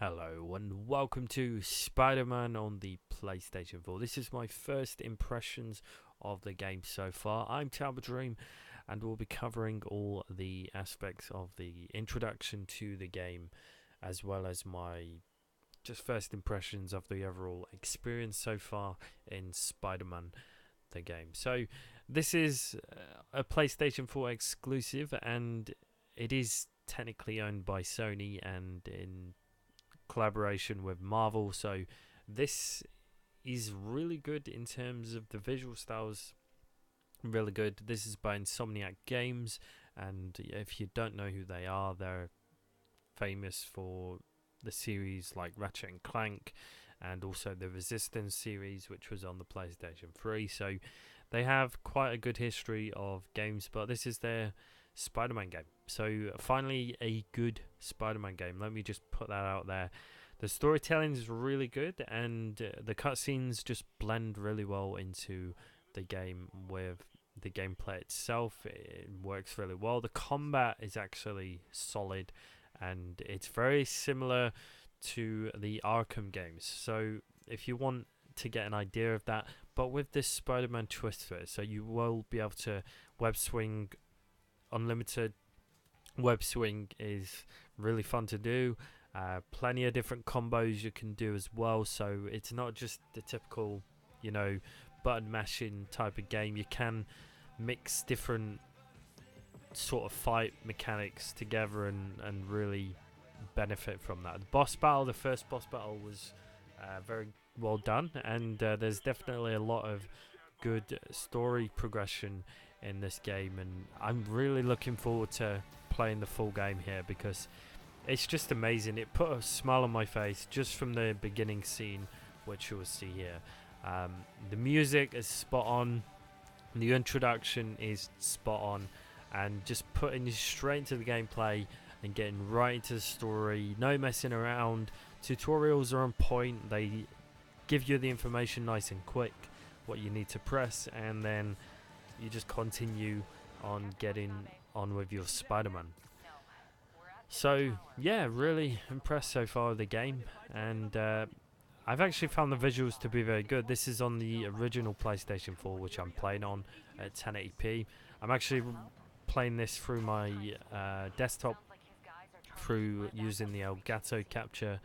Hello and welcome to Spider-Man on the PlayStation 4. This is my first impressions of the game so far. I'm Talbot Dream and we'll be covering all the aspects of the introduction to the game as well as my just first impressions of the overall experience so far in Spider-Man the game. So this is a PlayStation 4 exclusive and it is technically owned by Sony and in collaboration with Marvel. So this is really good in terms of the visual styles. Really good. This is by Insomniac Games, and if you don't know who they are, they're famous for the series like Ratchet and Clank, and also the Resistance series, which was on the PlayStation 3. So they have quite a good history of games, but this is their Spider-Man game. So finally a good Spider-Man game. Let me just put that out there. The storytelling is really good and the cutscenes just blend really well into the game with the gameplay itself. It works really well. The combat is actually solid and it's very similar to the Arkham games. So if you want to get an idea of that, but with this Spider-Man twist to it, so you will be able to web swing unlimited. Web swing is really fun to do. Plenty of different combos you can do as well. So it's not just the typical, button mashing type of game. You can mix different sort of fight mechanics together and really benefit from that. The first boss battle was very well done, and there's definitely a lot of good story progression in this game, and I'm really looking forward to playing the full game here because it's just amazing. It put a smile on my face just from the beginning scene, which you will see here. The music is spot on, the introduction is spot on, and just putting you straight into the gameplay and getting right into the story. No messing around. Tutorials are on point. They give you the information nice and quick, what you need to press, and then you just continue on getting on with your Spider-Man. So yeah, really impressed so far with the game, and I've actually found the visuals to be very good. This is on the original PlayStation 4, which I'm playing on at 1080p. I'm actually playing this through my desktop, through using the Elgato capture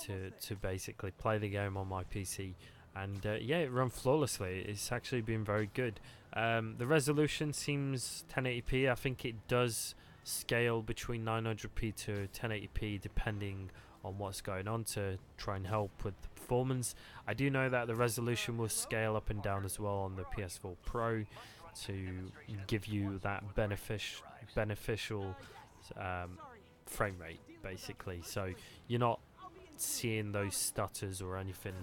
to basically play the game on my PC. And yeah, it ran flawlessly. It's actually been very good. The resolution seems 1080p. I think it does scale between 900p to 1080p depending on what's going on to try and help with the performance. I do know that the resolution will scale up and down as well on the PS4 Pro to give you that beneficial frame rate, basically. So you're not seeing those stutters or anything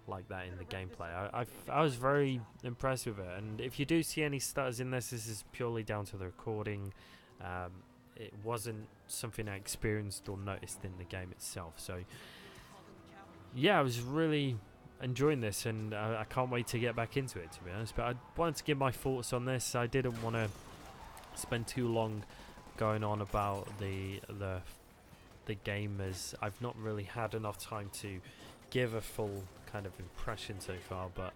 like that in the gameplay. I was very impressed with it, and if you do see any stutters in this is purely down to the recording. It wasn't something I experienced or noticed in the game itself. So yeah, I was really enjoying this, and I can't wait to get back into it, to be honest. But I wanted to give my thoughts on this. I didn't want to spend too long going on about the game, as I've not really had enough time to give a full kind of impression so far, but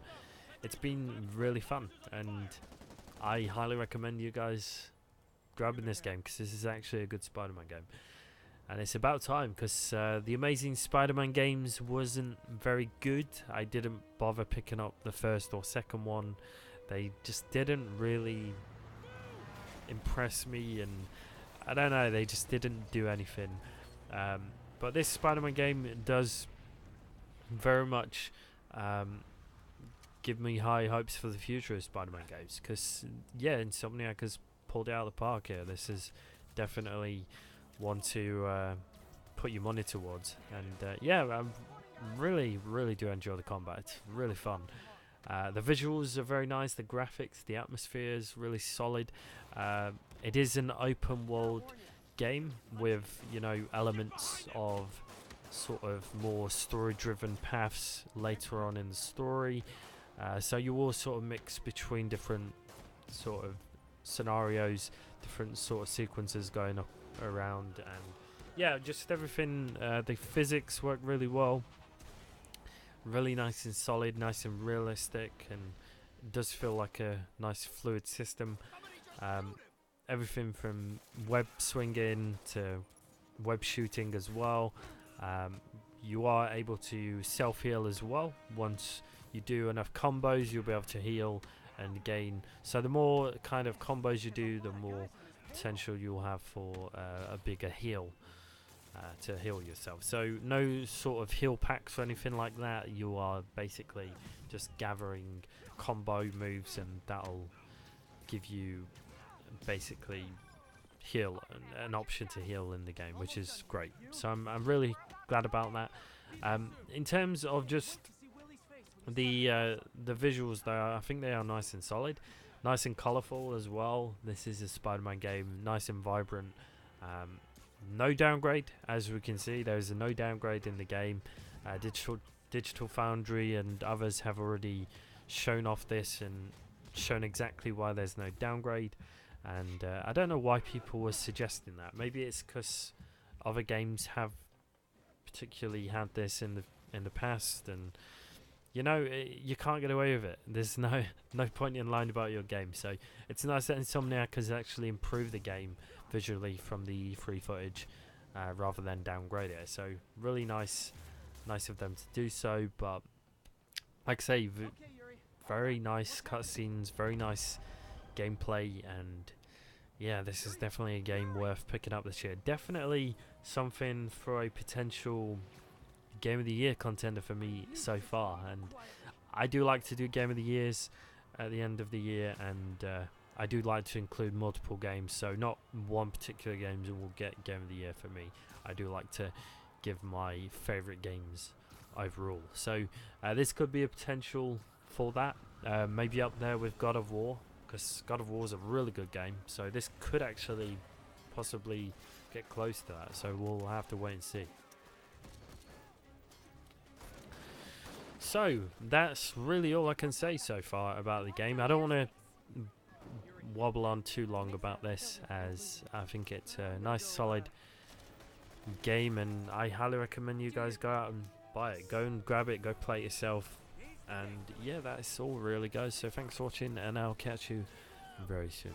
it's been really fun and I highly recommend you guys grabbing this game because this is actually a good Spider-Man game, and it's about time because the Amazing Spider-Man games wasn't very good. I didn't bother picking up the first or second one. They just didn't really impress me, and I don't know, they just didn't do anything. But this Spider-Man game does very much give me high hopes for the future of Spider-Man games because yeah, Insomniac has pulled it out of the park here. This is definitely one to put your money towards, and yeah, I really do enjoy the combat. It's really fun. The visuals are very nice, the graphics, the atmosphere is really solid. It is an open world game with elements of sort of more story driven paths later on in the story, so you will sort of mix between different sort of scenarios, different sort of sequences going up around, and yeah, just everything. The physics work really well. Really nice and solid, nice and realistic, and it does feel like a nice fluid system. Um, Everything from web swinging to web shooting as well. Um, you are able to self heal as well. Once you do enough combos, you'll be able to heal and gain. So the more kind of combos you do, the more potential you'll have for a bigger heal. To heal yourself. So no sort of heal packs or anything like that. You are basically just gathering combo moves, and that'll give you basically heal, an option to heal in the game, which is great. So I'm really glad about that. In terms of just the visuals, though, I think they are nice and solid, nice and colourful as well. This is a Spider-Man game, nice and vibrant. No downgrade, as we can see. There is a no downgrade in the game. Digital Foundry and others have already shown off this and shown exactly why there's no downgrade. And I don't know why people were suggesting that. Maybe it's because other games have particularly had this in the past, and you know, you can't get away with it. There's no point in lying about your game. So it's nice that Insomniac has actually improved the game visually from the free footage rather than downgrade it. So really nice of them to do so. But like I say, very nice cutscenes, very nice gameplay, and yeah, this is definitely a game worth picking up this year. Definitely something for a potential Game of the Year contender for me so far. And I do like to do Game of the Years at the end of the year, and I do like to include multiple games, so not one particular game will get Game of the Year for me. I do like to give my favourite games overall. So this could be a potential for that. Maybe up there with God of War, because God of War is a really good game. So this could actually possibly get close to that. So we'll have to wait and see. So that's really all I can say so far about the game. I don't want to wobble on too long about this, as I think it's a nice solid game, and I highly recommend you guys go out and buy it. Go and grab it, go play it yourself. And yeah, that's all really, guys. So thanks for watching, and I'll catch you very soon.